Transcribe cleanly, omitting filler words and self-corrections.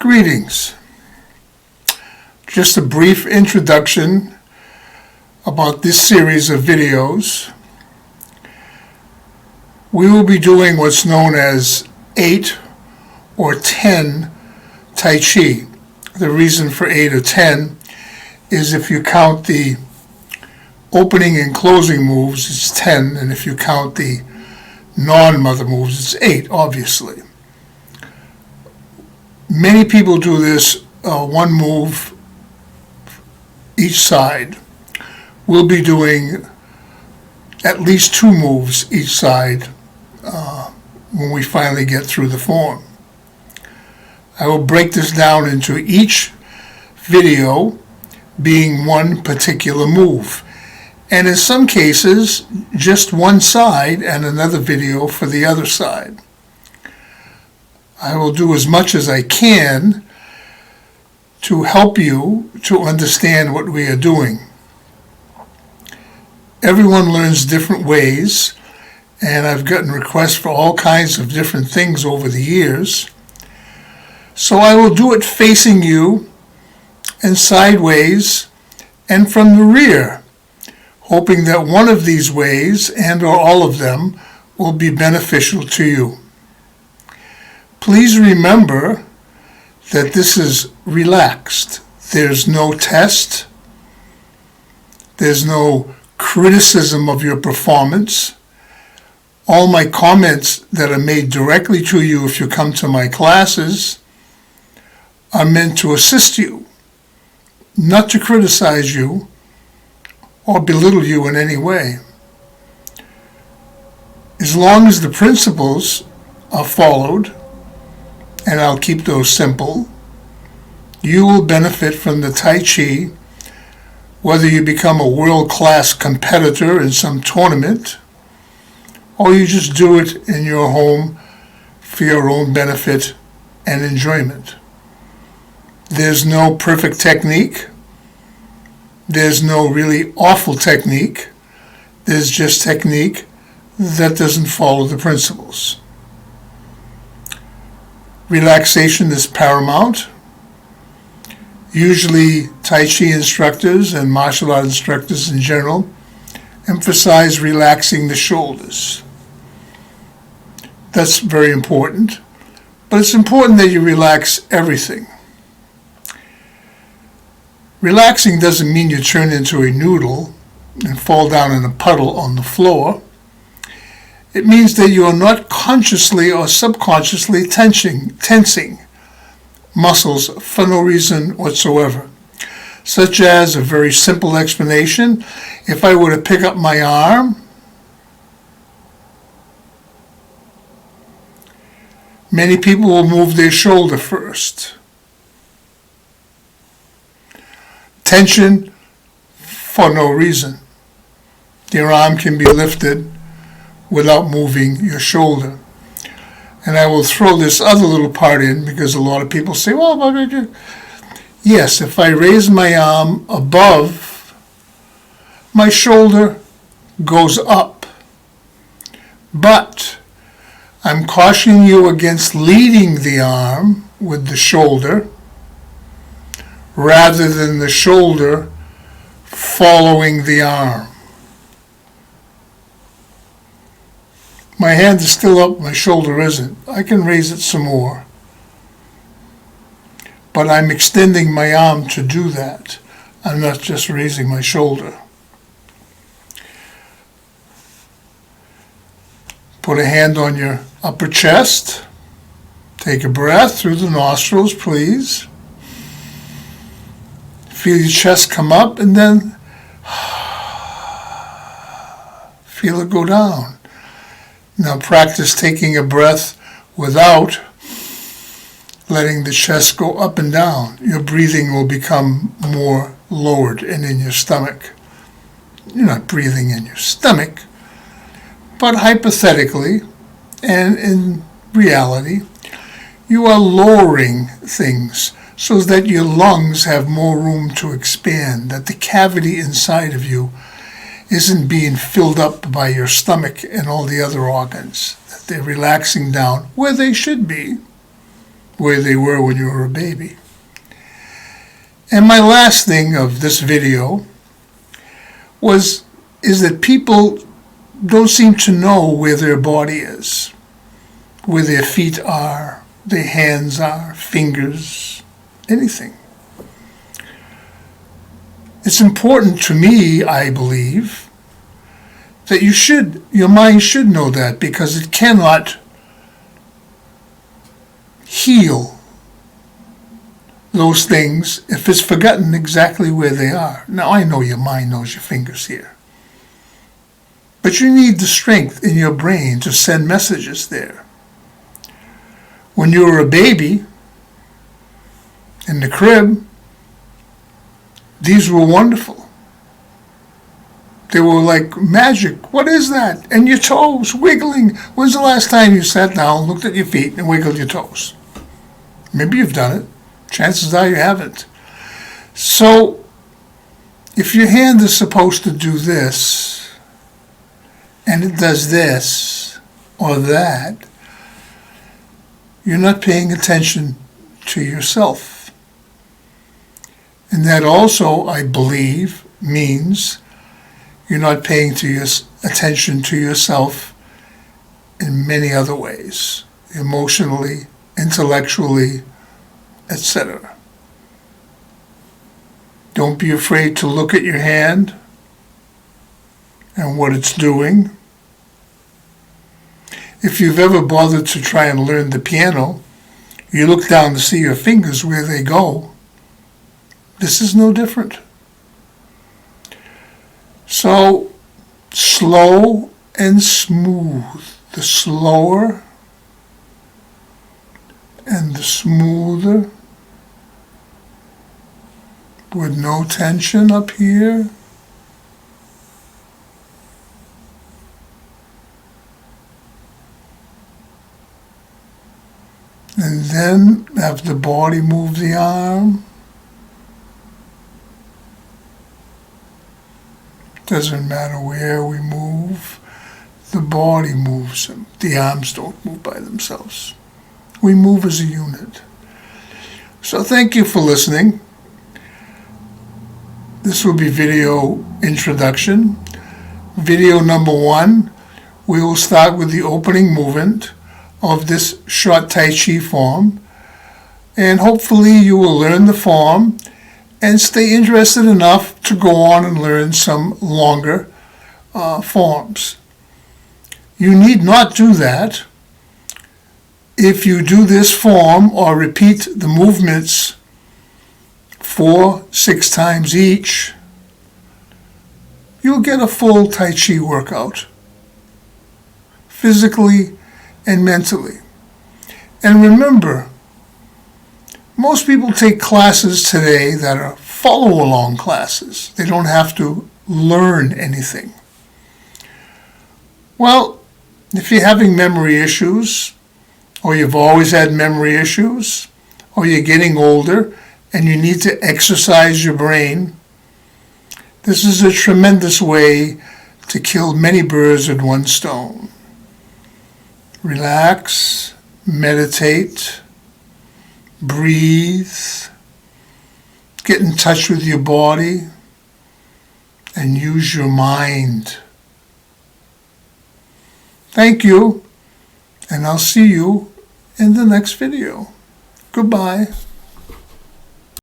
Greetings. Just a brief introduction about this series of videos. We will be doing what's known as 8 or 10 Tai Chi. The reason for 8 or 10 is if you count the opening and closing moves, it's 10, and if you count the non-mother moves, it's 8, obviously. Many people do this one move each side. We'll be doing at least 2 moves each side when we finally get through the form. I will break this down into each video being one particular move, and in some cases just one side and another video for the other side. I will do as much as I can to help you to understand what we are doing. Everyone learns different ways, and I've gotten requests for all kinds of different things over the years. So I will do it facing you and sideways and from the rear, hoping that one of these ways and or all of them will be beneficial to you. Please remember that this is relaxed. There's no test. There's no criticism of your performance. All my comments that are made directly to you if you come to my classes are meant to assist you, not to criticize you or belittle you in any way. As long as the principles are followed, and I'll keep those simple, you will benefit from the Tai Chi, whether you become a world-class competitor in some tournament, or you just do it in your home for your own benefit and enjoyment. There's no perfect technique. There's no really awful technique. There's just technique that doesn't follow the principles. Relaxation is paramount. Usually Tai Chi instructors and martial art instructors in general emphasize relaxing the shoulders. That's very important, but it's important that you relax everything. Relaxing doesn't mean you turn into a noodle and fall down in a puddle on the floor. It means that you are not consciously or subconsciously tensing muscles for no reason whatsoever. Such as a very simple explanation, if I were to pick up my arm, many people will move their shoulder first. Tension for no reason. Your arm can be lifted without moving your shoulder. And I will throw this other little part in because a lot of people say, well, yes, if I raise my arm above, my shoulder goes up. But I'm cautioning you against leading the arm with the shoulder rather than the shoulder following the arm. My hand is still up, my shoulder isn't. I can raise it some more. But I'm extending my arm to do that. I'm not just raising my shoulder. Put a hand on your upper chest. Take a breath through the nostrils, please. Feel your chest come up and then feel it go down. Now practice taking a breath without letting the chest go up and down. Your breathing will become more lowered and in your stomach. You're not breathing in your stomach, but hypothetically and in reality, you are lowering things so that your lungs have more room to expand, that the cavity inside of you isn't being filled up by your stomach and all the other organs, that they're relaxing down where they should be, where they were when you were a baby. And my last thing of this video is that people don't seem to know where their body is, where their feet are, their hands are, fingers, anything. It's important to me, I believe, that your mind should know that, because it cannot heal those things if it's forgotten exactly where they are. Now, I know your mind knows your fingers here, but you need the strength in your brain to send messages there. When you were a baby in the crib, these were wonderful. They were like magic. What is that? And your toes wiggling. When's the last time you sat down, looked at your feet, and wiggled your toes? Maybe you've done it. Chances are you haven't. So, if your hand is supposed to do this, and it does this or that, you're not paying attention to yourself. And that also, I believe, means you're not paying attention to yourself in many other ways, emotionally, intellectually, etc. Don't be afraid to look at your hand and what it's doing. If you've ever bothered to try and learn the piano, you look down to see your fingers where they go. This is no different. So, slow and smooth. The slower and the smoother, with no tension up here. And then have the body move the arm. Doesn't matter where we move, the body moves them. The arms don't move by themselves. We move as a unit. So thank you for listening. This will be video introduction. Video number 1, we will start with the opening movement of this short Tai Chi form, and hopefully you will learn the form and stay interested enough to go on and learn some longer forms. You need not do that. If you do this form or repeat the movements 4-6 times each, you'll get a full Tai Chi workout, physically and mentally. And remember, most people take classes today that are follow-along classes. They don't have to learn anything. Well, if you're having memory issues, or you've always had memory issues, or you're getting older and you need to exercise your brain, this is a tremendous way to kill many birds with one stone. Relax, meditate, breathe, get in touch with your body, and use your mind. Thank you, and I'll see you in the next video. Goodbye.